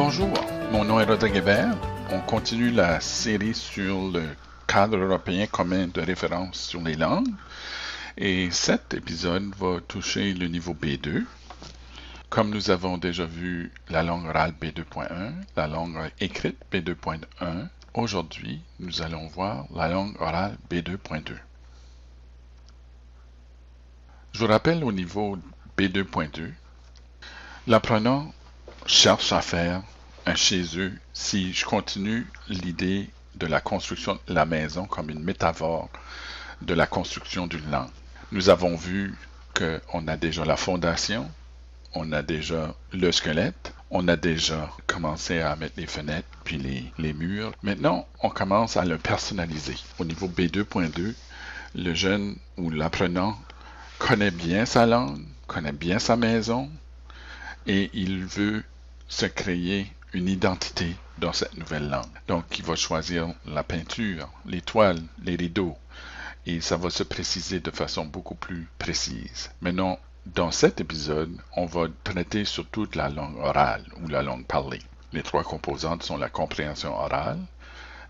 Bonjour, mon nom est Rodrigue Hébert. On continue la série sur le cadre européen commun de référence sur les langues. Et cet épisode va toucher le niveau B2. Comme nous avons déjà vu la langue orale B2.1, la langue écrite B2.1, aujourd'hui, nous allons voir la langue orale B2.2. Je vous rappelle au niveau B2.2, l'apprenant cherche à faire un chez eux si je continue l'idée de la construction de la maison comme une métaphore de la construction d'une langue. Nous avons vu qu'on a déjà la fondation, on a déjà le squelette, on a déjà commencé à mettre les fenêtres puis les murs. Maintenant, on commence à le personnaliser. Au niveau B2.2, le jeune ou l'apprenant connaît bien sa langue, connaît bien sa maison et il veut se créer une identité dans cette nouvelle langue. Donc, il va choisir la peinture, les toiles, les rideaux, et ça va se préciser de façon beaucoup plus précise. Maintenant, dans cet épisode, on va traiter surtout de la langue orale ou la langue parlée. Les trois composantes sont la compréhension orale,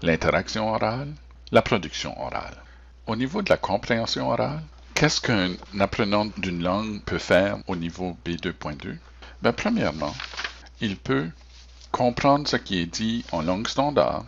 l'interaction orale, la production orale. Au niveau de la compréhension orale, qu'est-ce qu'un apprenant d'une langue peut faire au niveau B2.2? Premièrement, il peut comprendre ce qui est dit en langue standard,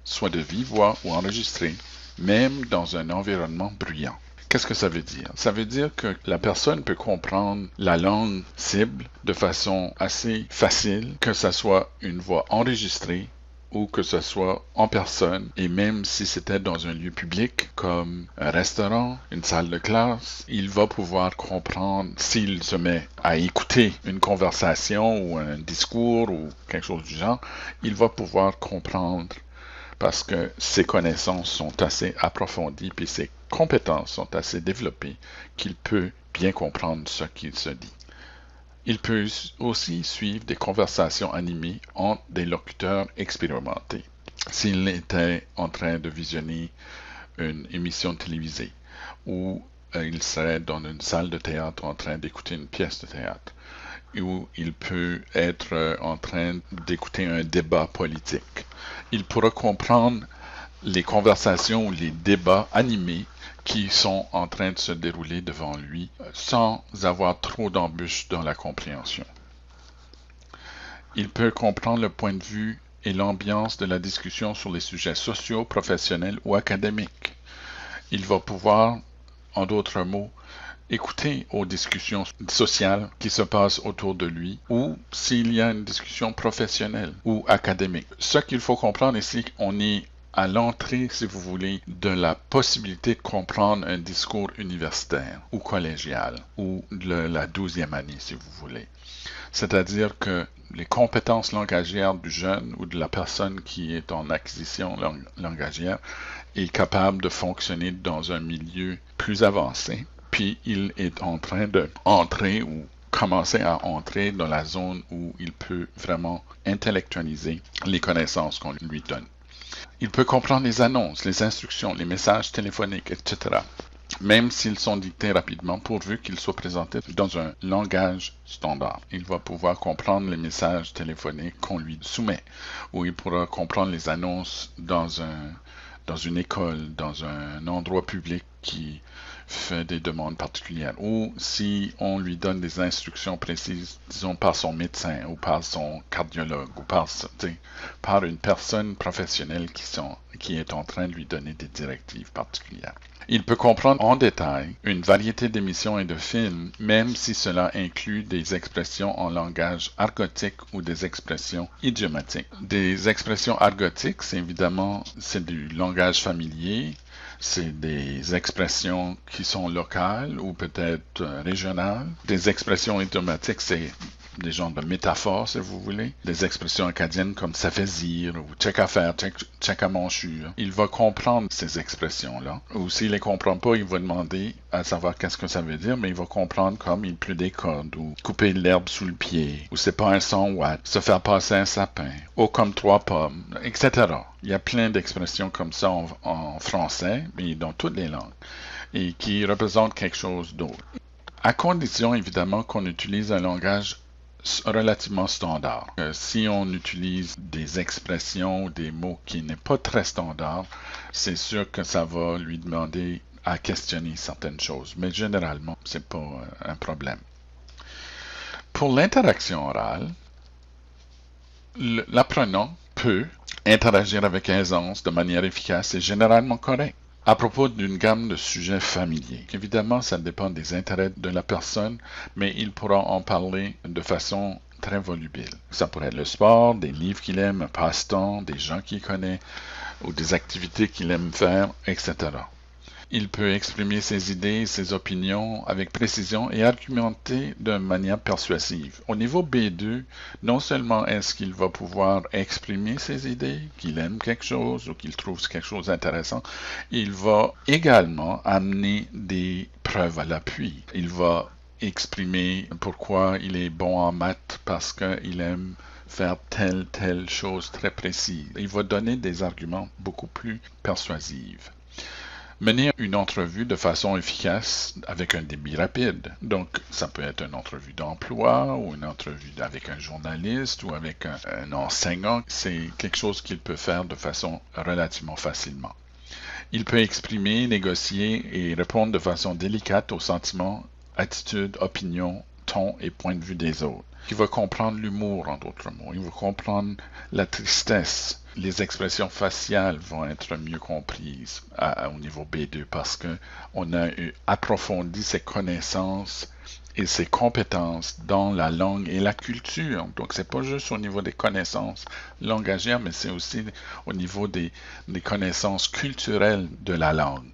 soit de vive voix ou enregistré, même dans un environnement bruyant. Qu'est-ce que ça veut dire? Ça veut dire que la personne peut comprendre la langue cible de façon assez facile, que ce soit une voix enregistrée ou que ce soit en personne, et même si c'était dans un lieu public comme un restaurant, une salle de classe, il va pouvoir comprendre s'il se met à écouter une conversation ou un discours ou quelque chose du genre, il va pouvoir comprendre parce que ses connaissances sont assez approfondies puis ses compétences sont assez développées qu'il peut bien comprendre ce qu'il se dit. Il peut aussi suivre des conversations animées entre des locuteurs expérimentés. S'il était en train de visionner une émission télévisée ou il serait dans une salle de théâtre en train d'écouter une pièce de théâtre, ou il peut être en train d'écouter un débat politique. Il pourra comprendre les conversations ou les débats animés qui sont en train de se dérouler devant lui sans avoir trop d'embûches dans la compréhension. Il peut comprendre le point de vue et l'ambiance de la discussion sur les sujets sociaux, professionnels ou académiques. Il va pouvoir, en d'autres mots, écouter aux discussions sociales qui se passent autour de lui ou s'il y a une discussion professionnelle ou académique. Ce qu'il faut comprendre ici, on est à l'entrée, si vous voulez, de la possibilité de comprendre un discours universitaire ou collégial ou de la 12e année, si vous voulez. C'est-à-dire que les compétences langagières du jeune ou de la personne qui est en acquisition langagière est capable de fonctionner dans un milieu plus avancé, puis il est en train d'entrer ou commencer à entrer dans la zone où il peut vraiment intellectualiser les connaissances qu'on lui donne. Il peut comprendre les annonces, les instructions, les messages téléphoniques, etc., même s'ils sont dictés rapidement, pourvu qu'ils soient présentés dans un langage standard. Il va pouvoir comprendre les messages téléphoniques qu'on lui soumet, ou il pourra comprendre les annonces dans une école, dans un endroit public qui fait des demandes particulières, ou si on lui donne des instructions précises, disons par son médecin ou par son cardiologue ou par une personne professionnelle qui est en train de lui donner des directives particulières. Il peut comprendre en détail une variété d'émissions et de films, même si cela inclut des expressions en langage argotique ou des expressions idiomatiques. Des expressions argotiques, c'est du langage familier, c'est des expressions qui sont locales ou peut-être régionales. Des expressions idiomatiques, c'est des genres de métaphores, si vous voulez. Des expressions acadiennes comme ça fait zire ou check à faire, check à manchure. Il va comprendre ces expressions-là. Ou s'il les comprend pas, il va demander à savoir qu'est-ce que ça veut dire, mais il va comprendre comme il pleut des cordes ou couper l'herbe sous le pied ou c'est pas un 100 watts, se faire passer un sapin, ou comme 3 pommes, etc. Il y a plein d'expressions comme ça en français, mais dans toutes les langues, et qui représentent quelque chose d'autre. À condition, évidemment, qu'on utilise un langage relativement standard. Si on utilise des expressions ou des mots qui n'est pas très standard, c'est sûr que ça va lui demander à questionner certaines choses, mais généralement, c'est pas un problème. Pour l'interaction orale, l'apprenant peut interagir avec aisance de manière efficace et généralement correcte. À propos d'une gamme de sujets familiers, évidemment, ça dépend des intérêts de la personne, mais il pourra en parler de façon très volubile. Ça pourrait être le sport, des livres qu'il aime, un passe-temps, des gens qu'il connaît, ou des activités qu'il aime faire, etc. Il peut exprimer ses idées, ses opinions avec précision et argumenter de manière persuasive. Au niveau B2, non seulement est-ce qu'il va pouvoir exprimer ses idées, qu'il aime quelque chose ou qu'il trouve quelque chose d'intéressant, il va également amener des preuves à l'appui. Il va exprimer pourquoi il est bon en maths parce qu'il aime faire telle chose très précise. Il va donner des arguments beaucoup plus persuasifs. Mener une entrevue de façon efficace avec un débit rapide. Donc, ça peut être une entrevue d'emploi ou une entrevue avec un journaliste ou avec un enseignant. C'est quelque chose qu'il peut faire de façon relativement facilement. Il peut exprimer, négocier et répondre de façon délicate aux sentiments, attitudes, opinions, tons et points de vue des autres. Il va comprendre l'humour, en d'autres mots. Il va comprendre la tristesse. Les expressions faciales vont être mieux comprises au niveau B2 parce qu'on a approfondi ses connaissances et ses compétences dans la langue et la culture. Donc, c'est pas juste au niveau des connaissances langagières, mais c'est aussi au niveau des connaissances culturelles de la langue.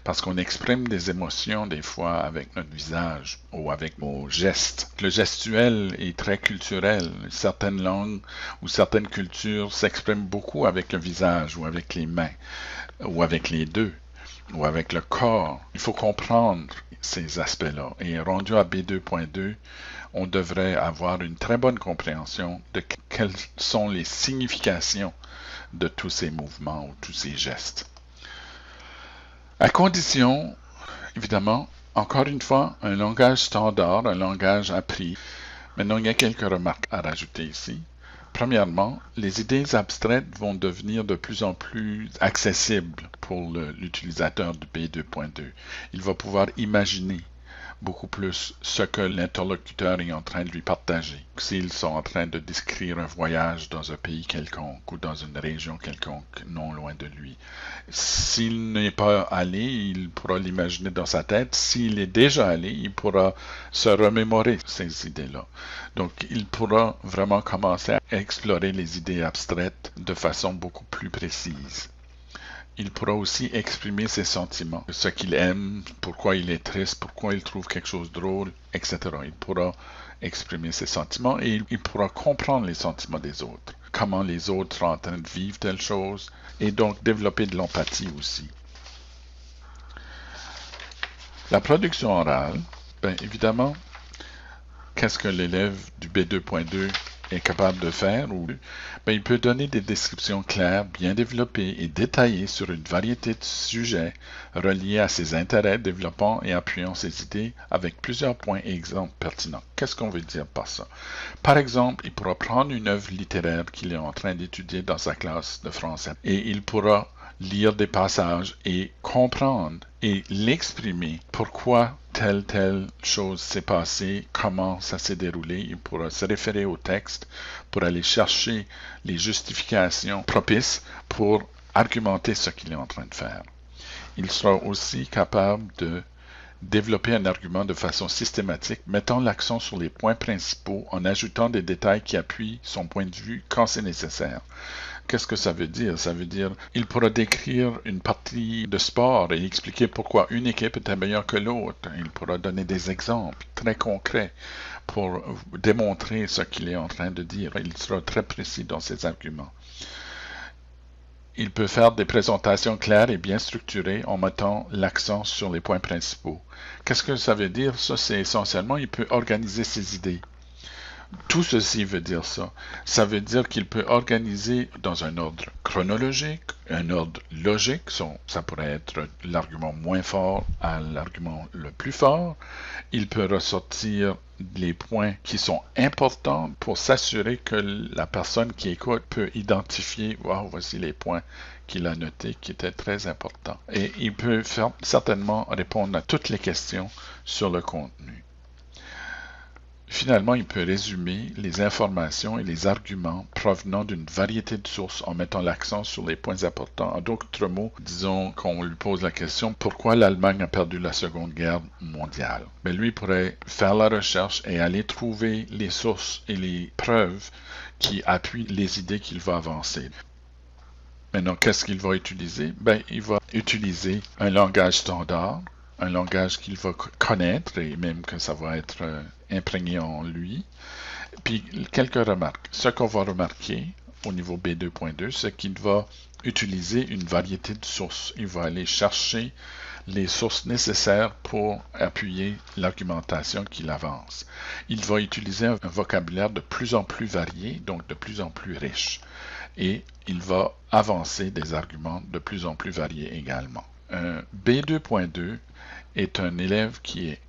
Parce qu'on exprime des émotions des fois avec notre visage ou avec nos gestes. Le gestuel est très culturel. Certaines langues ou certaines cultures s'expriment beaucoup avec le visage ou avec les mains ou avec les deux ou avec le corps. Il faut comprendre ces aspects-là. Et rendu à B2.2, on devrait avoir une très bonne compréhension de quelles sont les significations de tous ces mouvements ou tous ces gestes. À condition, évidemment, encore une fois, un langage standard, un langage appris. Maintenant, il y a quelques remarques à rajouter ici. Premièrement, les idées abstraites vont devenir de plus en plus accessibles pour l'utilisateur de B2.2. Il va pouvoir imaginer beaucoup plus ce que l'interlocuteur est en train de lui partager. S'ils sont en train de décrire un voyage dans un pays quelconque ou dans une région quelconque non loin de lui. S'il n'est pas allé, il pourra l'imaginer dans sa tête. S'il est déjà allé, il pourra se remémorer ces idées-là. Donc, il pourra vraiment commencer à explorer les idées abstraites de façon beaucoup plus précise. Il pourra aussi exprimer ses sentiments, ce qu'il aime, pourquoi il est triste, pourquoi il trouve quelque chose de drôle, etc. Il pourra exprimer ses sentiments et il pourra comprendre les sentiments des autres, comment les autres sont en train de vivre telle chose, et donc développer de l'empathie aussi. La production orale, bien évidemment, qu'est-ce que l'élève du B2.2 est capable de faire? Il peut donner des descriptions claires, bien développées et détaillées sur une variété de sujets reliés à ses intérêts, développant et appuyant ses idées avec plusieurs points et exemples pertinents. Qu'est-ce qu'on veut dire par ça? Par exemple, il pourra prendre une œuvre littéraire qu'il est en train d'étudier dans sa classe de français et il pourra lire des passages et comprendre et l'exprimer pourquoi telle chose s'est passée, comment ça s'est déroulé. Il pourra se référer au texte pour aller chercher les justifications propices pour argumenter ce qu'il est en train de faire. Il sera aussi capable de développer un argument de façon systématique, mettant l'accent sur les points principaux en ajoutant des détails qui appuient son point de vue quand c'est nécessaire. Qu'est-ce que ça veut dire? Ça veut dire qu'il pourra décrire une partie de sport et expliquer pourquoi une équipe était meilleure que l'autre. Il pourra donner des exemples très concrets pour démontrer ce qu'il est en train de dire. Il sera très précis dans ses arguments. Il peut faire des présentations claires et bien structurées en mettant l'accent sur les points principaux. Qu'est-ce que ça veut dire? Ça, c'est essentiellement, il peut organiser ses idées. Tout ceci veut dire ça. Ça veut dire qu'il peut organiser dans un ordre chronologique, un ordre logique. Ça pourrait être l'argument moins fort à l'argument le plus fort. Il peut ressortir les points qui sont importants pour s'assurer que la personne qui écoute peut identifier, wow, voici les points qu'il a notés qui étaient très importants. Et il peut certainement répondre à toutes les questions sur le contenu. Finalement, il peut résumer les informations et les arguments provenant d'une variété de sources en mettant l'accent sur les points importants. En d'autres mots, disons qu'on lui pose la question pourquoi l'Allemagne a perdu la Seconde Guerre mondiale. Mais lui pourrait faire la recherche et aller trouver les sources et les preuves qui appuient les idées qu'il va avancer. Maintenant, qu'est-ce qu'il va utiliser? Il va utiliser un langage standard, un langage qu'il va connaître et même que ça va être imprégné en lui. Puis quelques remarques. Ce qu'on va remarquer au niveau B2.2, c'est qu'il va utiliser une variété de sources. Il va aller chercher les sources nécessaires pour appuyer l'argumentation qu'il avance. Il va utiliser un vocabulaire de plus en plus varié, donc de plus en plus riche. Et il va avancer des arguments de plus en plus variés également. Un B2.2 est un élève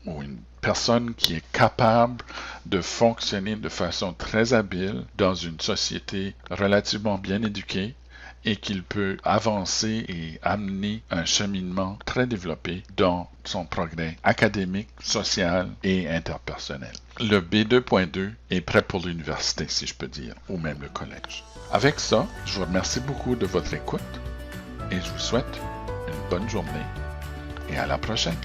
ou une personne qui est capable de fonctionner de façon très habile dans une société relativement bien éduquée et qu'il peut avancer et amener un cheminement très développé dans son progrès académique, social et interpersonnel. Le B2.2 est prêt pour l'université, si je peux dire, ou même le collège. Avec ça, je vous remercie beaucoup de votre écoute et je vous souhaite une bonne journée et à la prochaine.